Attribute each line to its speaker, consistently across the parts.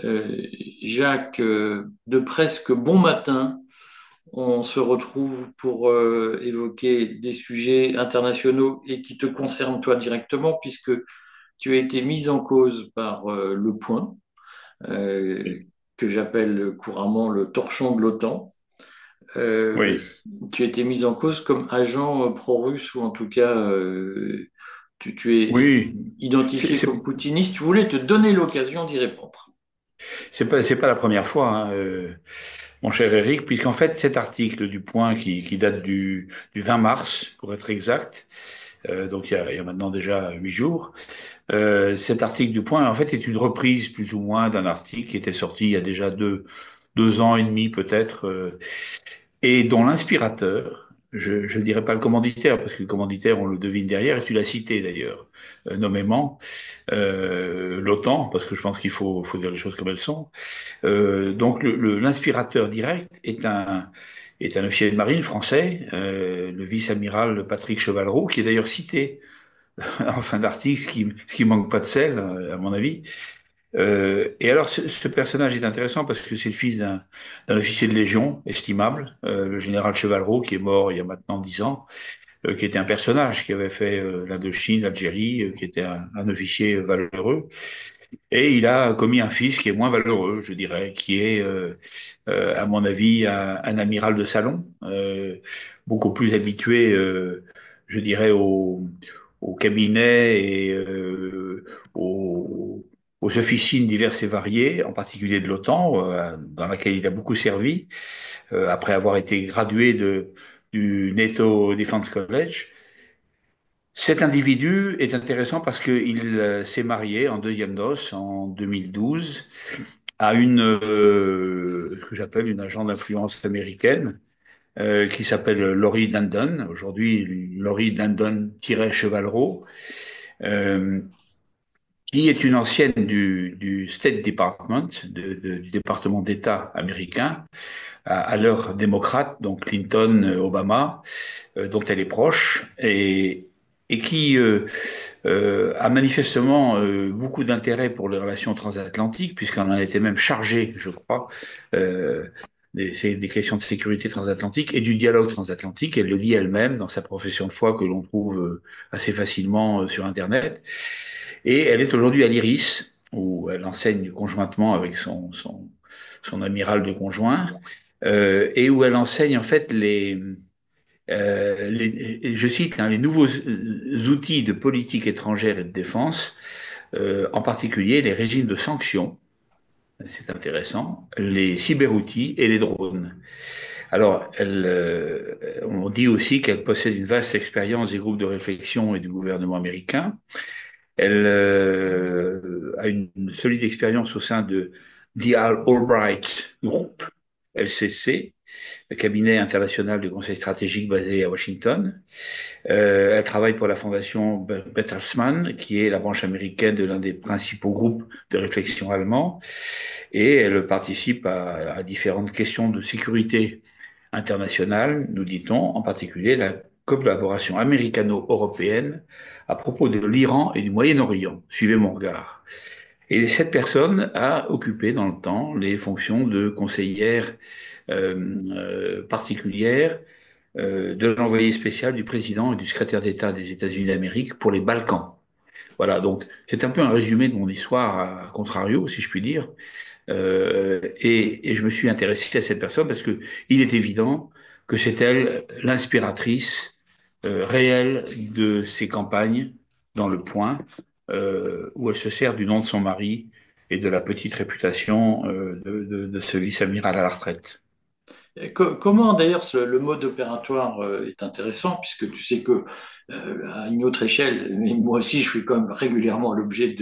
Speaker 1: Euh, Jacques, de presque bon matin, on se retrouve pour évoquer des sujets internationaux et qui te concernent toi directement, puisque tu as été mis en cause par Le Point, euh, que j'appelle couramment le torchon de l'OTAN. Euh,
Speaker 2: Oui,
Speaker 1: Tu as été mis en cause comme agent pro-russe, ou en tout cas, tu es
Speaker 2: oui, c'est
Speaker 1: identifié
Speaker 2: c'est
Speaker 1: comme poutiniste. Je voulais te donner l'occasion d'y répondre.
Speaker 2: c'est pas la première fois, hein, mon cher Eric, puisqu'en fait cet article du Point qui date du 20 mars, pour être exact, donc il y a maintenant déjà 8 jours, cet article du Point en fait est une reprise plus ou moins d'un article qui était sorti il y a déjà 2 ans et demi peut-être, et dont l'inspirateur, je ne dirais pas le commanditaire, parce que le commanditaire, on le devine derrière, et tu l'as cité d'ailleurs, nommément, l'OTAN, parce que je pense qu'il faut dire les choses comme elles sont. Donc l'inspirateur direct est un officier de marine français, le vice-amiral Patrick Chevalleroux, qui est d'ailleurs cité en fin d'article, ce qui manque pas de sel, à mon avis. Et alors, ce personnage est intéressant parce que c'est le fils d'un officier de Légion estimable, le général Chevalleroux, qui est mort il y a maintenant 10 ans, qui était un personnage qui avait fait l'Indochine, l'Algérie, qui était un officier valeureux. Et il a commis un fils qui est moins valeureux, je dirais, qui est, à mon avis, un amiral de salon, beaucoup plus habitué, je dirais, au cabinet et aux, aux officines diverses et variées, en particulier de l'OTAN, dans laquelle il a beaucoup servi, après avoir été gradué du NATO Defense College. Cet individu est intéressant parce qu'il s'est marié en deuxième noces en 2012 à ce que j'appelle une agent d'influence américaine, qui s'appelle Laurie Dandon, aujourd'hui Laurie Dandon-Chevalleroux, euh, qui est une ancienne du State Department, du département d'État américain, à l'heure démocrate, donc Clinton, Obama, dont elle est proche, et qui a manifestement beaucoup d'intérêt pour les relations transatlantiques, puisqu'on en était même chargé, je crois, euh, c'est des questions de sécurité transatlantique et du dialogue transatlantique. Elle le dit elle-même dans sa profession de foi que l'on trouve assez facilement sur Internet. Et elle est aujourd'hui à l'IRIS, où elle enseigne conjointement avec son amiral de conjoint, et où elle enseigne en fait je cite, hein, les nouveaux outils de politique étrangère et de défense, en particulier les régimes de sanctions, c'est intéressant, les cyberoutils et les drones. Alors, on dit aussi qu'elle possède une vaste expérience des groupes de réflexion et du gouvernement américain. Elle a une solide expérience au sein de The Albright Group, LCC, le cabinet international de conseil stratégique basé à Washington. Elle travaille pour la fondation Bertelsmann, qui est la branche américaine de l'un des principaux groupes de réflexion allemands, et elle participe à différentes questions de sécurité internationale, nous dit-on, en particulier la collaboration américano-européenne à propos de l'Iran et du Moyen-Orient. Suivez mon regard. Et cette personne a occupé dans le temps les fonctions de conseillère particulière de l'envoyé spécial du président et du secrétaire d'État des États-Unis d'Amérique pour les Balkans. Voilà, donc c'est un peu un résumé de mon histoire à contrario, si je puis dire. Et je me suis intéressé à cette personne parce que il est évident que c'est elle l'inspiratrice réelle de ces campagnes dans le Point, où elle se sert du nom de son mari et de la petite réputation de ce vice-amiral à la retraite.
Speaker 1: Et comment d'ailleurs le mode opératoire est intéressant, puisque tu sais que à une autre échelle, mais moi aussi je suis comme régulièrement l'objet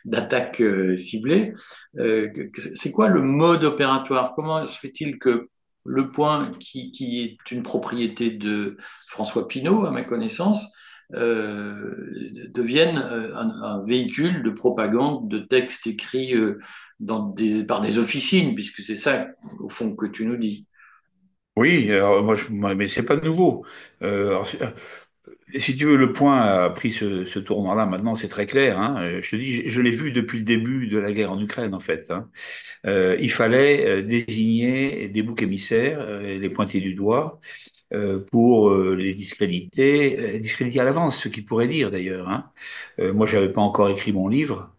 Speaker 1: d'attaques ciblées. C'est quoi le mode opératoire? Comment se fait-il que Le Point, qui est une propriété de François Pinault, à ma connaissance, euh, devienne un véhicule de propagande de textes écrits par des officines, puisque c'est ça au fond que tu nous dis.
Speaker 2: Oui, alors mais c'est pas nouveau. Si tu veux, le point a pris ce tournant-là. Maintenant, c'est très clair, hein. Je te dis, je l'ai vu depuis le début de la guerre en Ukraine, en fait, hein. Il fallait désigner des boucs émissaires, les pointer du doigt, pour discréditer à l'avance, ce qu'ils pourraient dire d'ailleurs, hein. Moi, j'avais pas encore écrit mon livre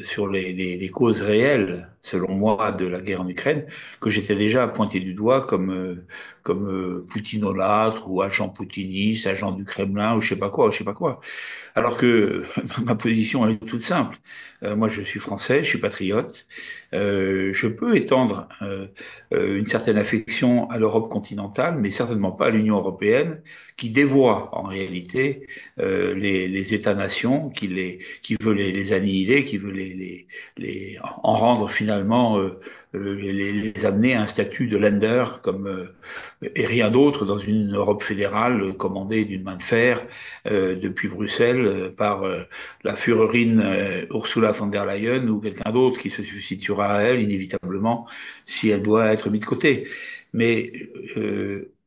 Speaker 2: sur les causes réelles, selon moi, de la guerre en Ukraine, que j'étais déjà pointé du doigt comme poutinolâtre ou agent poutiniste, agent du Kremlin ou je sais pas quoi, ou je sais pas quoi. Alors que ma position elle est toute simple. Moi, je suis français, je suis patriote. Je peux étendre une certaine affection à l'Europe continentale, mais certainement pas à l'Union européenne, qui dévoie en réalité les États-nations, qui veut les annihiler, qui veut en rendre finalement les amener à un statut de Länder comme et rien d'autre dans une Europe fédérale commandée d'une main de fer depuis Bruxelles par la Führerin Ursula von der Leyen ou quelqu'un d'autre qui se substituera à elle inévitablement si elle doit être mise de côté. Mais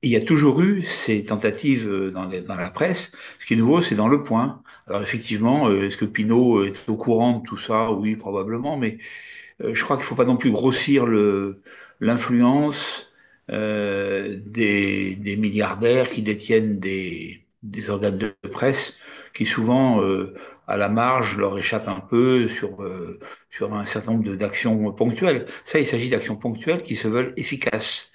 Speaker 2: il y a toujours eu ces tentatives dans la presse. Ce qui est nouveau, c'est dans Le Point. Alors effectivement, est-ce que Pinault est au courant de tout ça? Oui, probablement, mais je crois qu'il ne faut pas non plus grossir l'influence des milliardaires qui détiennent des organes de presse qui souvent, à la marge, leur échappent un peu sur un certain nombre d'actions ponctuelles. Ça, il s'agit d'actions ponctuelles qui se veulent efficaces,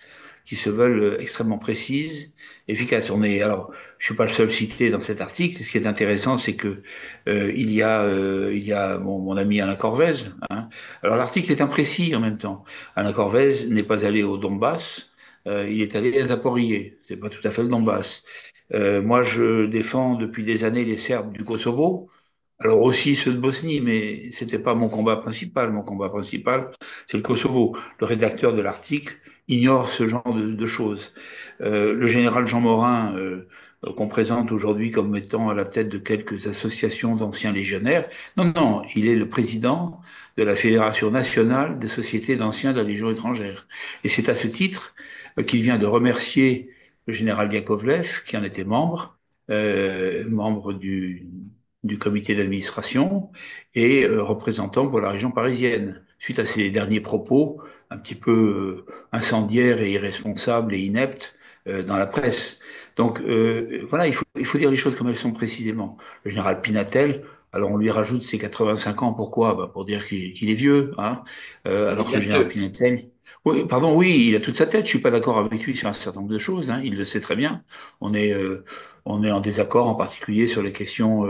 Speaker 2: qui se veulent extrêmement précises, efficaces. Alors, je suis pas le seul cité dans cet article. Ce qui est intéressant, c'est que il y a mon ami Alain Corvèze, hein. Alors l'article est imprécis en même temps. Alain Corvèze n'est pas allé au Donbass, il est allé à Zaporijé. C'est pas tout à fait le Donbass. Moi, je défends depuis des années les Serbes du Kosovo. Alors aussi ceux de Bosnie, mais c'était pas mon combat principal. Mon combat principal, c'est le Kosovo. Le rédacteur de l'article ignore ce genre de choses. Le général Jean Morin, qu'on présente aujourd'hui comme étant à la tête de quelques associations d'anciens légionnaires, non, non, il est le président de la Fédération nationale des sociétés d'anciens de la Légion étrangère. Et c'est à ce titre qu'il vient de remercier le général Yakovlev, qui en était membre, membre du comité d'administration et représentant pour la région parisienne. Suite à ces derniers propos un petit peu incendiaires et irresponsables et ineptes dans la presse. Donc voilà, il faut dire les choses comme elles sont précisément. Le général Pinatel, alors on lui rajoute ses 85 ans, pourquoi? Bah, pour dire qu'il est vieux, hein.
Speaker 1: Il est
Speaker 2: Alors que le général
Speaker 1: gâteux.
Speaker 2: Pinatel, oui, pardon, oui, il a toute sa tête. Je suis pas d'accord avec lui sur un certain nombre de choses, hein, il le sait très bien. On est, euh, on est en désaccord, en particulier sur les questions,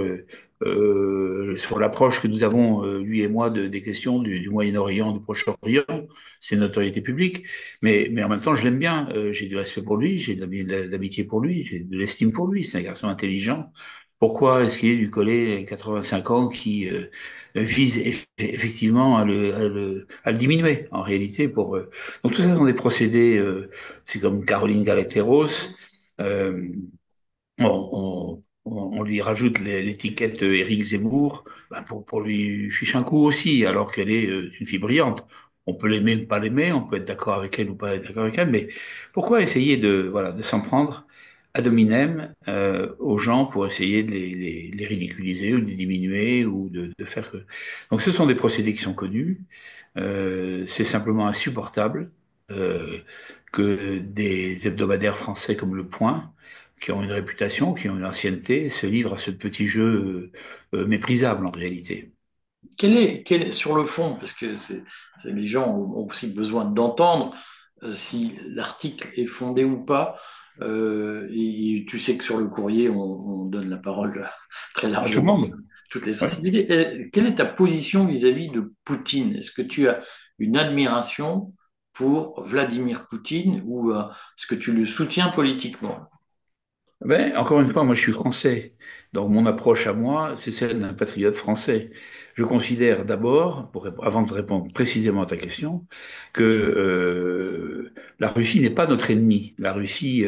Speaker 2: sur l'approche que nous avons, lui et moi, des questions du Moyen-Orient, du Proche-Orient. C'est une notoriété publique. Mais en même temps, je l'aime bien. J'ai du respect pour lui, j'ai de l'amitié pour lui, j'ai de l'estime pour lui. C'est un garçon intelligent. Pourquoi est-ce qu'il est du collé 85 ans qui vise effectivement à le diminuer en réalité donc tout ça sont des procédés, c'est comme Caroline Galateros, euh, on lui rajoute l'étiquette Éric Zemmour ben pour lui ficher un coup aussi, alors qu'elle est une fille brillante. On peut l'aimer ou pas l'aimer, on peut être d'accord avec elle ou pas être d'accord avec elle, mais pourquoi essayer voilà, de s'en prendre ad hominem aux gens pour essayer de les ridiculiser ou de les diminuer ou de faire que... Donc ce sont des procédés qui sont connus, c'est simplement insupportable que des hebdomadaires français comme Le Point qui ont une réputation, qui ont une ancienneté, se livrent à ce petit jeu méprisable en réalité.
Speaker 1: Sur le fond, parce que les gens ont aussi besoin d'entendre si l'article est fondé ou pas. Et tu sais que sur le courrier, on donne la parole très
Speaker 2: À tout le
Speaker 1: largement à
Speaker 2: monde.
Speaker 1: toutes les
Speaker 2: Ouais.
Speaker 1: sensibilités. Quelle est ta position vis-à-vis de Poutine? Est-ce que tu as une admiration pour Vladimir Poutine ou est-ce que tu le soutiens politiquement?
Speaker 2: Ben, encore une fois, moi je suis français. Donc mon approche à moi, c'est celle d'un patriote français. Je considère d'abord, avant de répondre précisément à ta question, que la Russie n'est pas notre ennemi. La Russie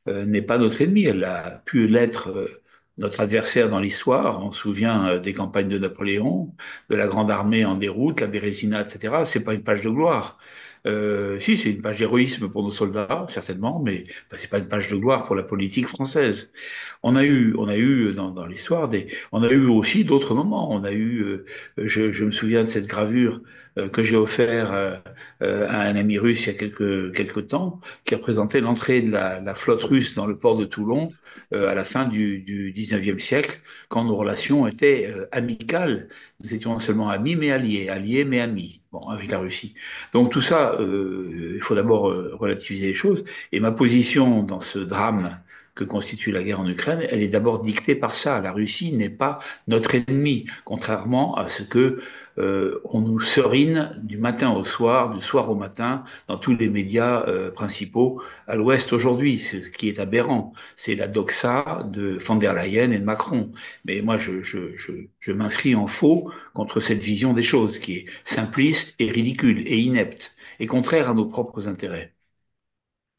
Speaker 2: n'est pas notre ennemi. Elle a pu l'être notre adversaire dans l'histoire. On se souvient des campagnes de Napoléon, de la Grande Armée en déroute, la Bérésina, etc. C'est pas une page de gloire. Si, c'est une page d'héroïsme pour nos soldats, certainement, mais c'est pas une page de gloire pour la politique française. On a eu dans l'histoire on a eu aussi d'autres moments. Je me souviens de cette gravure que j'ai offert à un ami russe il y a quelques temps, qui représentait l'entrée de la flotte russe dans le port de Toulon à la fin du 19e siècle, quand nos relations étaient amicales. Nous étions non seulement amis, mais alliés, alliés mais amis. Bon, avec la Russie. Donc tout ça, il faut d'abord relativiser les choses. Et ma position dans ce drame que constitue la guerre en Ukraine, elle est d'abord dictée par ça. La Russie n'est pas notre ennemi, contrairement à ce que on nous serine du matin au soir, du soir au matin, dans tous les médias principaux à l'Ouest aujourd'hui. Ce qui est aberrant, c'est la doxa de von der Leyen et de Macron. Mais moi, je m'inscris en faux contre cette vision des choses, qui est simpliste et ridicule et inepte, et contraire à nos propres intérêts.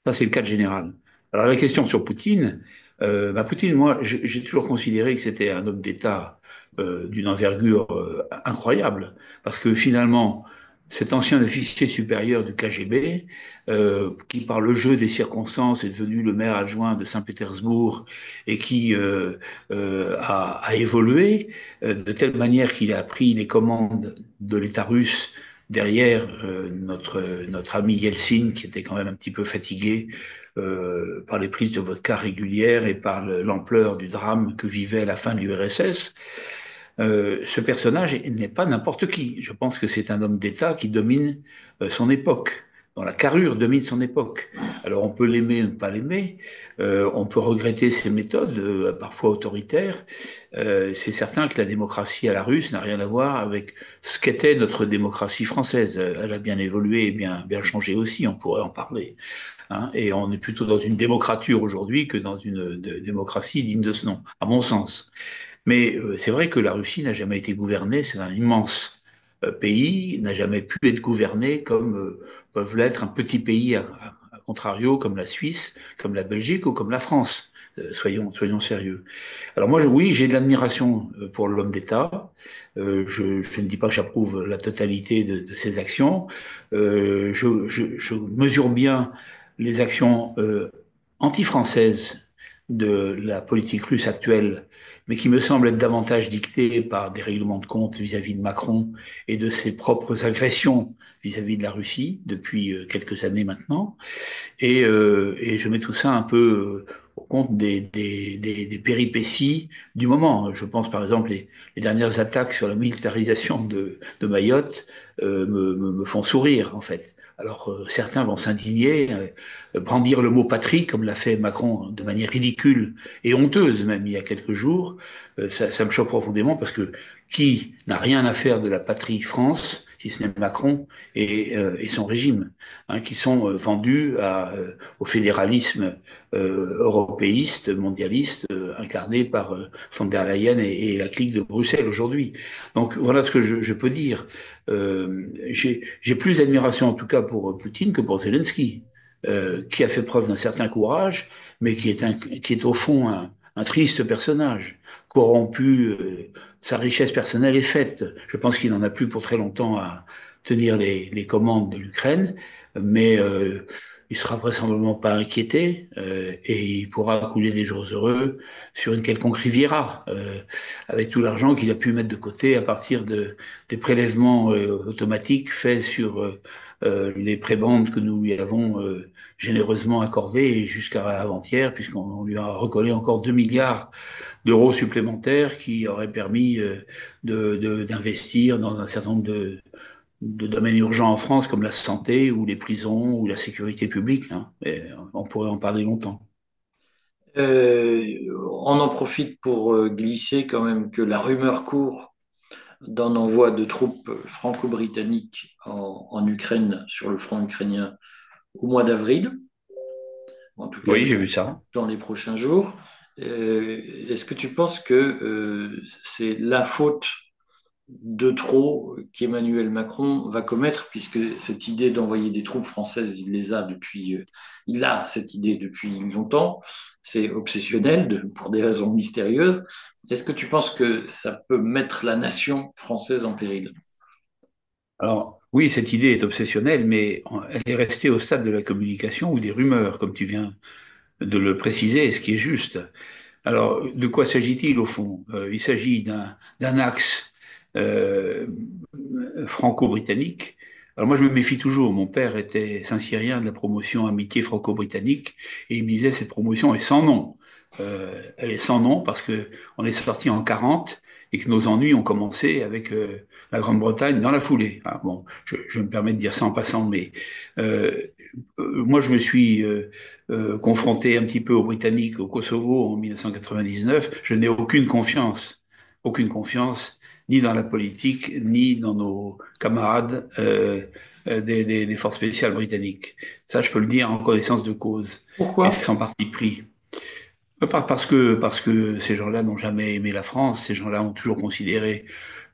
Speaker 2: Ça, c'est le cadre général. Alors la question sur Poutine, Poutine, moi, j'ai toujours considéré que c'était un homme d'État d'une envergure incroyable, parce que finalement, cet ancien officier supérieur du KGB, qui par le jeu des circonstances est devenu le maire adjoint de Saint-Pétersbourg et qui a évolué de telle manière qu'il a pris les commandes de l'État russe derrière notre ami Yeltsin, qui était quand même un petit peu fatigué par les prises de vodka régulières et par l'ampleur du drame que vivait la fin de l'URSS. Ce personnage n'est pas n'importe qui. Je pense que c'est un homme d'État qui domine son époque, dont la carrure domine son époque. Alors on peut l'aimer ou ne pas l'aimer, on peut regretter ses méthodes, parfois autoritaires. C'est certain que la démocratie à la russe n'a rien à voir avec ce qu'était notre démocratie française. Elle a bien évolué et bien changé aussi, on pourrait en parler. Hein, et on est plutôt dans une démocrature aujourd'hui que dans une démocratie digne de ce nom, à mon sens. Mais c'est vrai que la Russie n'a jamais été gouvernée, c'est un immense pays, n'a jamais pu être gouverné comme peuvent l'être un petit pays, à contrario, comme la Suisse, comme la Belgique ou comme la France. Soyons sérieux. Alors moi, oui, j'ai de l'admiration pour l'homme d'État. Je ne dis pas que j'approuve la totalité de ses actions. Je mesure bien les actions anti-françaises de la politique russe actuelle, mais qui me semble être davantage dictée par des règlements de compte vis-à-vis de Macron et de ses propres agressions vis-à-vis de la Russie depuis quelques années maintenant. Et je mets tout ça un peu au compte des péripéties du moment. Je pense par exemple les dernières attaques sur la militarisation de Mayotte me font sourire en fait. Alors certains vont s'indigner, brandir le mot patrie comme l'a fait Macron de manière ridicule et honteuse même il y a quelques jours. Ça me choque profondément parce que qui n'a rien à faire de la patrie France, si ce n'est Macron et son régime, hein, qui sont vendus au fédéralisme européiste, mondialiste, incarné par von der Leyen et la clique de Bruxelles aujourd'hui. Donc voilà ce que je peux dire. J'ai plus d'admiration en tout cas pour Poutine que pour Zelensky, qui a fait preuve d'un certain courage, mais qui est au fond un triste personnage, corrompu, sa richesse personnelle est faite. Je pense qu'il n'en a plus pour très longtemps à tenir les commandes de l'Ukraine, mais il sera vraisemblablement pas inquiété et il pourra couler des jours heureux sur une quelconque Riviera, avec tout l'argent qu'il a pu mettre de côté à partir des prélèvements automatiques faits sur les prébendes que nous lui avons généreusement accordées jusqu'à avant-hier, puisqu'on lui a recollé encore 2 milliards d'euros supplémentaires qui auraient permis d'investir dans un certain nombre de domaines urgents en France, comme la santé ou les prisons ou la sécurité publique. Hein. Et on pourrait en parler longtemps.
Speaker 1: On en profite pour glisser quand même que la rumeur court d'un envoi de troupes franco-britanniques en Ukraine, sur le front ukrainien, au mois d'avril, en tout cas
Speaker 2: Oui, j'ai vu ça.
Speaker 1: dans les prochains jours. Est-ce que tu penses que c'est la faute de trop qu'Emmanuel Macron va commettre, puisque cette idée d'envoyer des troupes françaises, il a cette idée depuis longtemps, c'est obsessionnel pour des raisons mystérieuses. Est-ce que tu penses que ça peut mettre la nation française en péril?
Speaker 2: Alors, Oui, cette idée est obsessionnelle, mais elle est restée au stade de la communication ou des rumeurs, comme tu viens de le préciser, ce qui est juste. Alors, de quoi s'agit-il au fond? Il s'agit d'un axe euh, franco-britannique. Alors moi, je me méfie toujours. Mon père était Saint-Cyrien de la promotion Amitié franco-britannique et il me disait cette promotion est sans nom. Elle est sans nom parce que on est sorti en 40 et que nos ennuis ont commencé avec la Grande-Bretagne dans la foulée. Ah, bon, je me permets de dire ça en passant, mais euh, moi, je me suis confronté un petit peu aux Britanniques au Kosovo en 1999. Je n'ai aucune confiance, ni dans la politique, ni dans nos camarades des forces spéciales britanniques. Ça, je peux le dire en connaissance de cause et
Speaker 1: Pourquoi?
Speaker 2: sans parti pris. Parce que ces gens-là n'ont jamais aimé la France, ces gens-là ont toujours considéré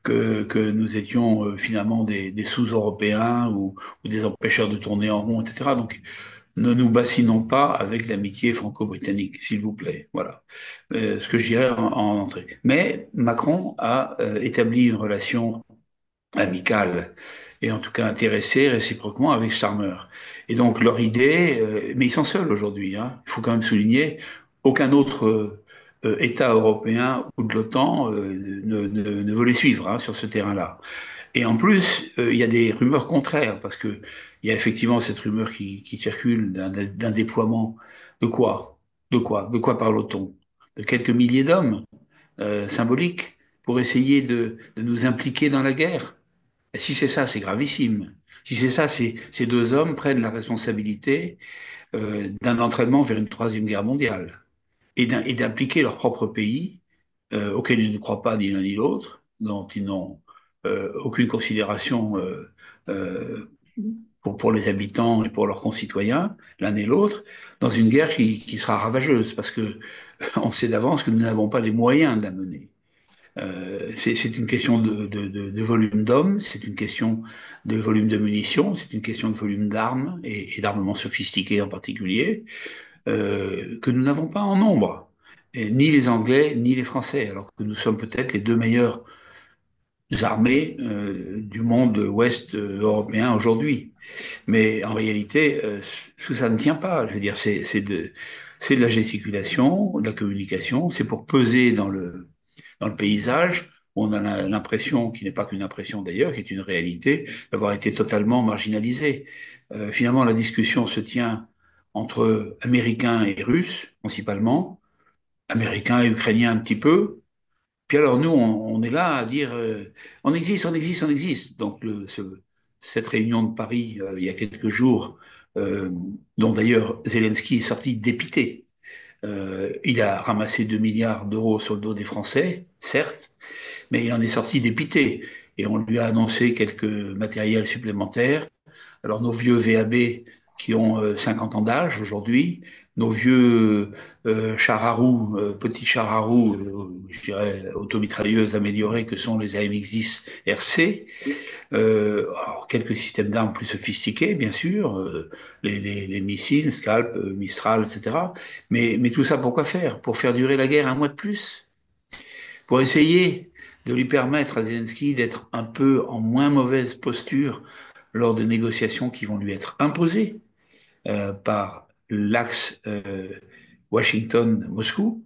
Speaker 2: que nous étions finalement des sous-Européens ou des empêcheurs de tourner en rond, etc. Donc, ne nous bassinons pas avec l'amitié franco-britannique, s'il vous plaît. Voilà ce que je dirais en entrée. Mais Macron a établi une relation amicale et en tout cas intéressée réciproquement avec Starmer. Et donc leur idée, mais ils sont seuls aujourd'hui, hein, il faut quand même souligner, aucun autre État européen ou de l'OTAN ne veut les suivre hein, sur ce terrain-là. Et en plus, il y a des rumeurs contraires, parce que il y a effectivement cette rumeur qui circule d'un déploiement de quoi? De quoi? De quoi parle-t-on? De quelques milliers d'hommes symboliques pour essayer de nous impliquer dans la guerre. Et si c'est ça, c'est gravissime. Si c'est ça, ces deux hommes prennent la responsabilité d'un entraînement vers une troisième guerre mondiale et d'impliquer leur propre pays, auquel ils ne croient pas ni l'un ni l'autre, dont ils n'ont aucune considération pour les habitants et pour leurs concitoyens, l'un et l'autre, dans une guerre qui sera ravageuse, parce que on sait d'avance que nous n'avons pas les moyens de la mener. C'est une question de volume d'hommes, c'est une question de volume de munitions, c'est une question de volume d'armes et d'armements sophistiqués en particulier, que nous n'avons pas en nombre. Et ni les Anglais, ni les Français, alors que nous sommes peut-être les deux meilleures armées du monde ouest européen aujourd'hui. Mais en réalité, tout ça ne tient pas. Je veux dire, c'est de la gesticulation, de la communication, c'est pour peser dans le paysage. On a l'impression, qui n'est pas qu'une impression d'ailleurs, qui est une réalité, d'avoir été totalement marginalisé. Finalement, la discussion se tient entre Américains et Russes, principalement, Américains et Ukrainiens un petit peu. Puis alors nous, on est là à dire, on existe, on existe, on existe. Donc cette réunion de Paris, il y a quelques jours, euh, dont d'ailleurs Zelensky est sorti dépité. Il a ramassé 2 milliards d'euros sur le dos des Français, certes, mais il en est sorti dépité. Et on lui a annoncé quelques matériels supplémentaires. Alors nos vieux VAB qui ont 50 ans d'âge aujourd'hui, nos vieux chars à roues, petits chars à roues, je dirais automitrailleuses améliorées que sont les AMX-10 RC, alors, quelques systèmes d'armes plus sophistiqués, bien sûr, les missiles, Scalp, Mistral, etc. Mais tout ça, pour quoi faire? Pour faire durer la guerre un mois de plus? Pour essayer de lui permettre à Zelensky d'être un peu en moins mauvaise posture lors de négociations qui vont lui être imposées par l'axe Washington-Moscou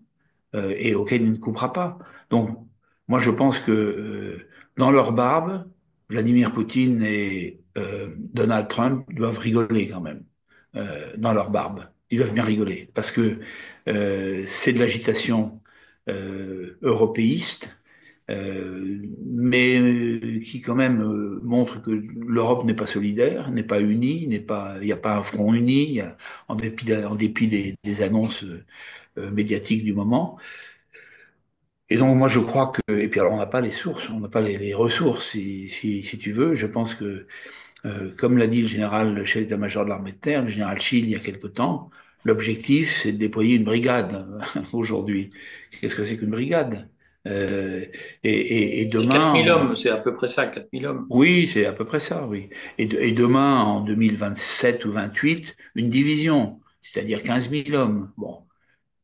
Speaker 2: et auquel il ne coupera pas. Donc, moi, je pense que dans leur barbe, Vladimir Poutine et Donald Trump doivent rigoler quand même, dans leur barbe. Ils doivent bien rigoler, parce que c'est de l'agitation européiste, mais qui quand même montre que l'Europe n'est pas solidaire, n'est pas unie, il n'y a pas un front uni, en dépit des annonces médiatiques du moment. Et donc moi je crois que, et puis alors on n'a pas les sources, on n'a pas les ressources si tu veux. Je pense que, comme l'a dit le général, le chef d'état-major de l'armée de terre, le général Chill, il y a quelque temps, l'objectif c'est de déployer une brigade aujourd'hui. Qu'est-ce que c'est qu'une brigade? Euh, et
Speaker 1: C'est 4000
Speaker 2: demain,
Speaker 1: hommes, c'est à peu près ça, 4000 hommes.
Speaker 2: oui, c'est à peu près ça, oui. Et demain, en 2027 ou 28, une division, c'est-à-dire 15 000 hommes. Bon,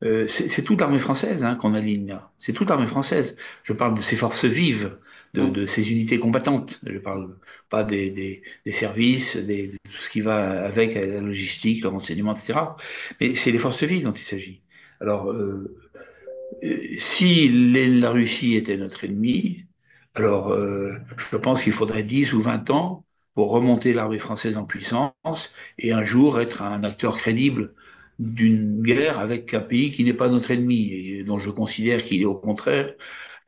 Speaker 2: C'est toute l'armée française hein, qu'on aligne là. C'est toute l'armée française. Je parle de ses forces vives,
Speaker 1: Hum.
Speaker 2: de ses unités combattantes. Je parle pas des services, de tout ce qui va avec la logistique, le renseignement, etc. Mais c'est les forces vives dont il s'agit. Alors, si la Russie était notre ennemi, alors je pense qu'il faudrait 10 ou 20 ans pour remonter l'armée française en puissance et un jour être un acteur crédible d'une guerre avec un pays qui n'est pas notre ennemi et dont je considère qu'il est au contraire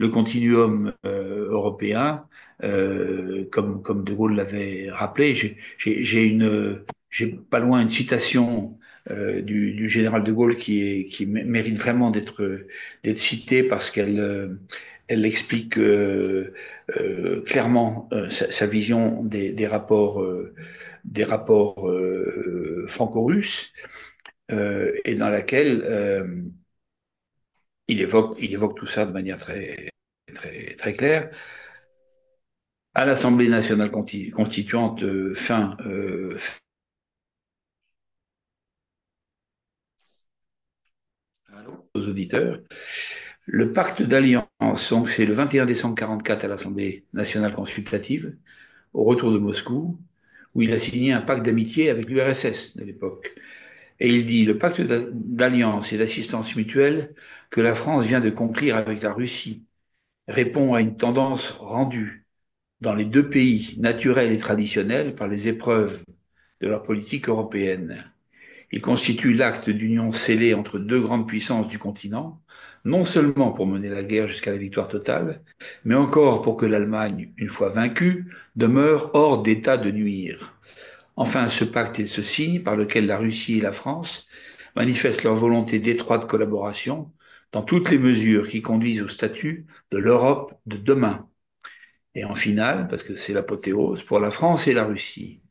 Speaker 2: le continuum européen, comme De Gaulle l'avait rappelé. J'ai pas loin une citation du général De Gaulle qui mérite vraiment d'être citée parce elle explique clairement sa vision des rapports franco-russes et dans laquelle il évoque tout ça de manière très claire. À l'Assemblée nationale constituante
Speaker 1: Allô?
Speaker 2: aux auditeurs, le pacte d'alliance, donc c'est le 21 décembre 44 à l'Assemblée nationale consultative, au retour de Moscou, où il a signé un pacte d'amitié avec l'URSS de l'époque. Et il dit le pacte d'alliance et d'assistance mutuelle que la France vient de conclure avec la Russie répond à une tendance rendue dans les deux pays naturels et traditionnels par les épreuves de leur politique européenne. Il constitue l'acte d'union scellé entre deux grandes puissances du continent, non seulement pour mener la guerre jusqu'à la victoire totale, mais encore pour que l'Allemagne, une fois vaincue, demeure hors d'état de nuire. Enfin, ce pacte est ce signe par lequel la Russie et la France manifestent leur volonté d'étroite collaboration dans toutes les mesures qui conduisent au statut de l'Europe de demain. Et en finale, parce que c'est l'apothéose, pour la France et la Russie.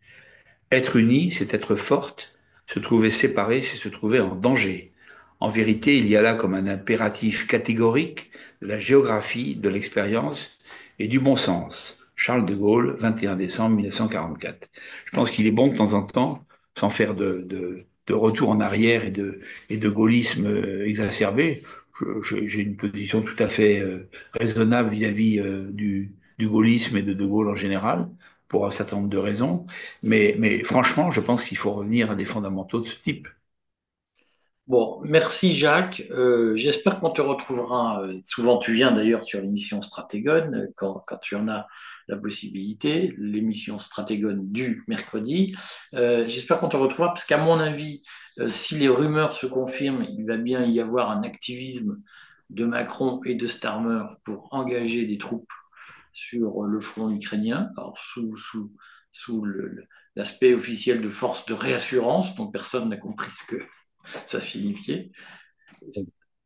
Speaker 2: Être unie, c'est être forte. Se trouver séparée, c'est se trouver en danger. En vérité, il y a là comme un impératif catégorique de la géographie, de l'expérience et du bon sens. Charles de Gaulle, 21 décembre 1944. Je pense qu'il est bon de temps en temps, sans faire de retour en arrière et de gaullisme exacerbé. J'ai une position tout à fait raisonnable vis-à-vis du gaullisme et de Gaulle en général, pour un certain nombre de raisons. Mais franchement, je pense qu'il faut revenir à des fondamentaux de ce type.
Speaker 1: Bon, merci Jacques. J'espère qu'on te retrouvera. Souvent, tu viens d'ailleurs sur l'émission Stratégone quand tu en as la possibilité, l'émission Stratégone du mercredi. J'espère qu'on te retrouvera parce qu'à mon avis, si les rumeurs se confirment, il va bien y avoir un activisme de Macron et de Starmer pour engager des troupes sur le front ukrainien, alors sous l'aspect officiel de force de réassurance, dont personne n'a compris ce que ça signifiait,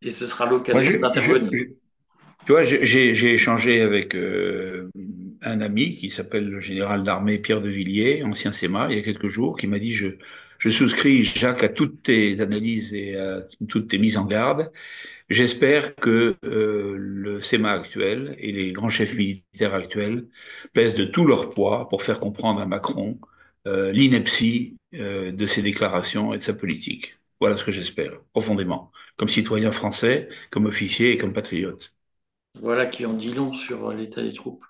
Speaker 1: et ce sera
Speaker 2: Moi,
Speaker 1: l'occasion d'intervenir.
Speaker 2: tu vois, j'ai échangé avec un ami qui s'appelle le général d'armée Pierre de Villiers, ancien SEMA, il y a quelques jours, qui m'a dit je souscris, Jacques, à toutes tes analyses et à toutes tes mises en garde. J'espère que le SEMA actuel et les grands chefs militaires actuels pèsent de tout leur poids pour faire comprendre à Macron l'ineptie de ses déclarations et de sa politique. Voilà ce que j'espère, profondément, comme citoyen français, comme officier et comme patriote.
Speaker 1: Voilà qui en dit long sur l'état des troupes.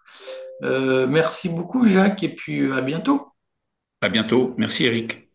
Speaker 1: Merci beaucoup Jacques et puis à bientôt.
Speaker 2: À bientôt. Merci Eric.